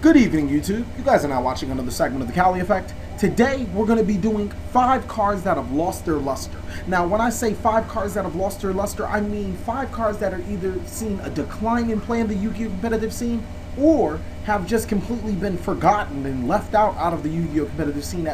Good evening, YouTube. You guys are now watching another segment of the TheCaliEffect. Today, we're going to be doing 5 cards that have lost their luster. Now, when I say 5 cards that have lost their luster, I mean 5 cards that are either seen a decline in play in the Yu-Gi-Oh! Competitive scene, or have just completely been forgotten and left out of the Yu-Gi-Oh! Competitive scene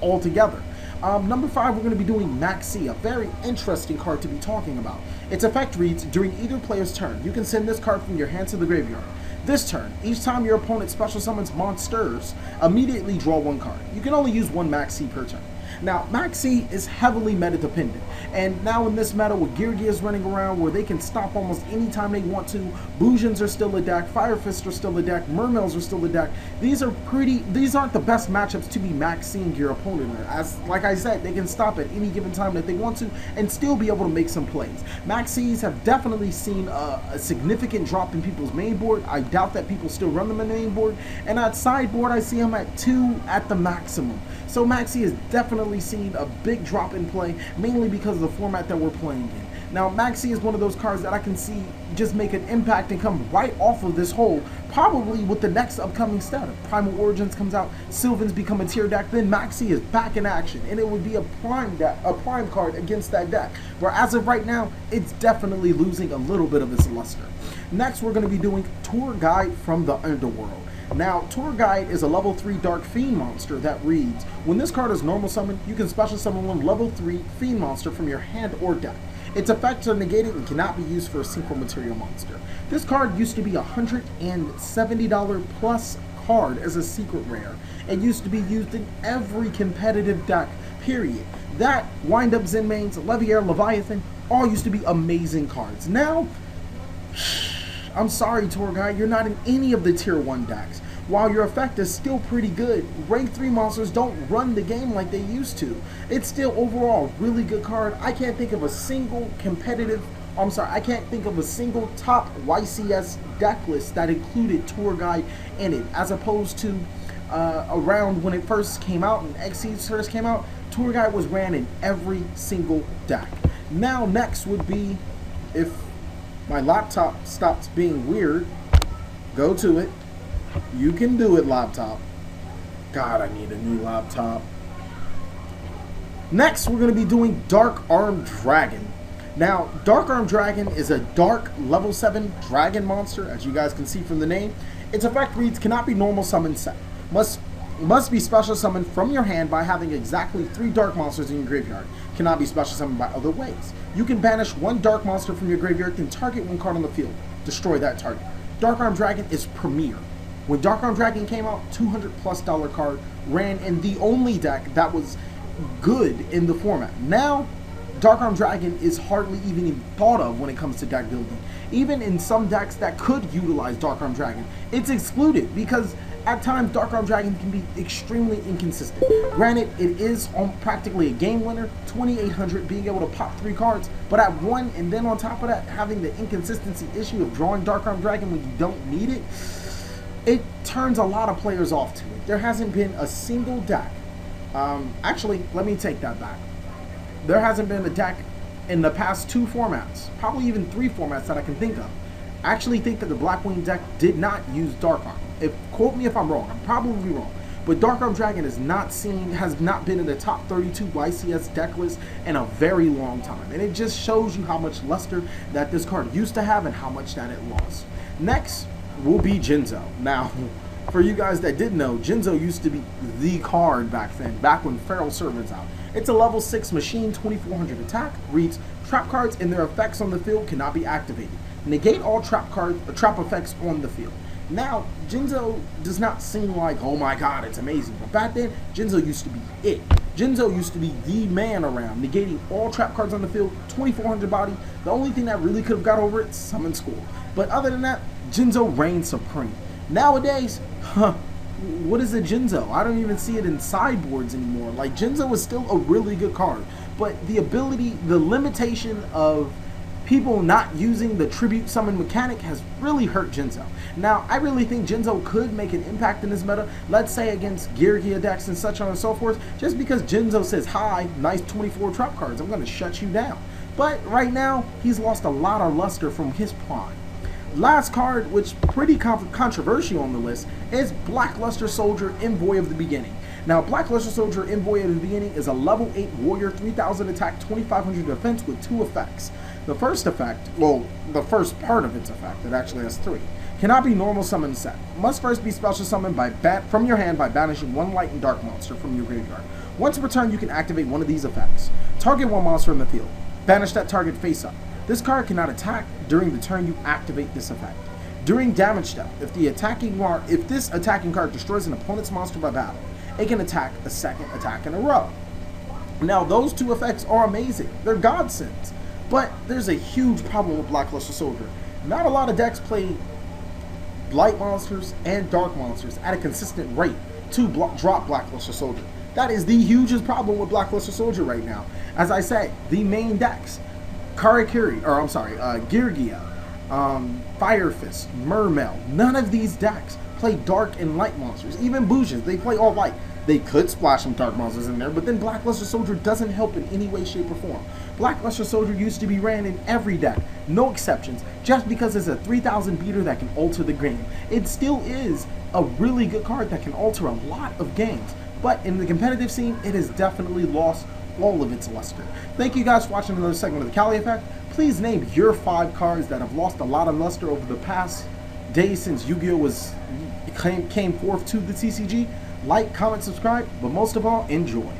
altogether. Number 5, we're going to be doing Maxi, a very interesting card to be talking about. Its effect reads, during either player's turn, you can send this card from your hand to the graveyard. This turn, each time your opponent special summons monsters, immediately draw 1 card. You can only use 1 Maxi per turn. Now, Maxi is heavily meta dependent, and now in this meta with Gear Gears running around where they can stop almost any time they want to, Boojins are still a deck, Fire Fists are still a deck, Mermails are still a deck. These aren't the best matchups to be Maxiing your opponent. As like I said, they can stop at any given time that they want to and still be able to make some plays. Maxis have definitely seen a significant drop in people's main board. I doubt that people still run them in the main board, and at sideboard I see them at 2 at the maximum. So Maxi has definitely seen a big drop in play, mainly because of the format that we're playing in. Now, Maxi is one of those cards that I can see just make an impact and come right off of this hole, probably with the next upcoming step. If Primal Origins comes out, Sylvans become a tier deck, then Maxi is back in action, and it would be a prime card against that deck. Where as of right now, it's definitely losing a little bit of its luster. Next, we're going to be doing Tour Guide from the Underworld. Now, Tour Guide is a level 3 Dark Fiend monster that reads, when this card is normal summoned, you can special summon 1 level 3 Fiend monster from your hand or deck. Its effects are negated and cannot be used for a synchro material monster. This card used to be a $170 plus card as a secret rare. It used to be used in every competitive deck, period. That, Wind-Up Zenmaines, Leviair, Leviathan, all used to be amazing cards. Now, I'm sorry, Tour Guide, you're not in any of the tier 1 decks. While your effect is still pretty good, rank 3 monsters don't run the game like they used to. It's still overall a really good card. I can't think of a single top YCS deck list that included Tour Guide in it, as opposed to around when it first came out and Xyz first came out, Tour Guide was ran in every single deck. Now next would be, if my laptop stops being weird, go to it. You can do it, laptop. God, I need a new laptop. Next, we're going to be doing Dark Arm Dragon. Now, Dark Arm Dragon is a dark level 7 dragon monster, as you guys can see from the name. Its effect reads, cannot be normal summoned set. Must be special summoned from your hand by having exactly 3 dark monsters in your graveyard. Cannot be special summoned by other ways. You can banish 1 dark monster from your graveyard, then target 1 card on the field. Destroy that target. Dark Arm Dragon is premier. When Dark Arm Dragon came out, $200+ card, ran in the only deck that was good in the format. Now, Dark Arm Dragon is hardly even thought of when it comes to deck building. Even in some decks that could utilize Dark Arm Dragon, it's excluded because at times Dark Arm Dragon can be extremely inconsistent. Granted, it is practically a game winner, 2800, being able to pop 3 cards, but at 1, and then on top of that, having the inconsistency issue of drawing Dark Arm Dragon when you don't need it, it turns a lot of players off to it. There hasn't been a single deck. Actually, let me take that back. There hasn't been a deck in the past 2 formats, probably even 3 formats that I can think of. I actually think that the Blackwing deck did not use Dark Arm. Quote me if I'm wrong. I'm probably wrong. But Dark Arm Dragon has not been in the top 32 YCS deck list in a very long time. And it just shows you how much luster that this card used to have and how much that it lost. Next will be Jinzo. Now, for you guys that didn't know, Jinzo used to be the card back then, back when Feral Servant's out. It's a level 6 machine, 2400 attack, reads, trap cards and their effects on the field cannot be activated. Negate all trap effects on the field. Now, Jinzo does not seem like, oh my god, it's amazing. But back then, Jinzo used to be it. Jinzo used to be the man around, negating all trap cards on the field, 2400 body. The only thing that really could have got over it, summon score. But other than that, Jinzo reigns supreme. Nowadays, what is a Jinzo? I don't even see it in sideboards anymore. Like, Jinzo is still a really good card, but the limitation of people not using the tribute summon mechanic has really hurt Jinzo. Now, I really think Jinzo could make an impact in this meta, let's say against Gear decks and such on and so forth, just because Jinzo says, hi, nice 24 trap cards, I'm going to shut you down. But right now, he's lost a lot of luster from his prime. Last card, which pretty controversial on the list, is Blackluster Soldier, Envoy of the Beginning. Now, Blackluster Soldier, Envoy of the Beginning is a level 8 warrior, 3000 attack, 2500 defense with 2 effects. The first effect, well, the first part of its effect, it actually has 3. Cannot be normal summon set. Must first be special summoned from your hand by banishing 1 light and dark monster from your graveyard. Once per turn, you can activate one of these effects. Target 1 monster in the field. Banish that target face up. This card cannot attack during the turn you activate this effect. During damage step, if this attacking card destroys an opponent's monster by battle, it can attack a second attack in a row. Now, those 2 effects are amazing. They're godsends. But there's a huge problem with Blackluster Soldier. Not a lot of decks play light monsters and dark monsters at a consistent rate to drop Blackluster Soldier. That is the hugest problem with Blackluster Soldier right now. As I say, the main decks, Girgia, Fire Fist, Mermail, none of these decks play dark and light monsters. Even Bouges, they play all light. They could splash some dark monsters in there, but then Blackluster Soldier doesn't help in any way, shape, or form. Blackluster Soldier used to be ran in every deck, no exceptions, just because it's a 3000 beater that can alter the game. It still is a really good card that can alter a lot of games, but in the competitive scene, it has definitely lost all of its luster. Thank you guys for watching another segment of the Cali Effect. Please name your 5 cards that have lost a lot of luster over the past days since Yu-Gi-Oh! Came forth to the TCG. Like, comment, subscribe, but most of all, enjoy.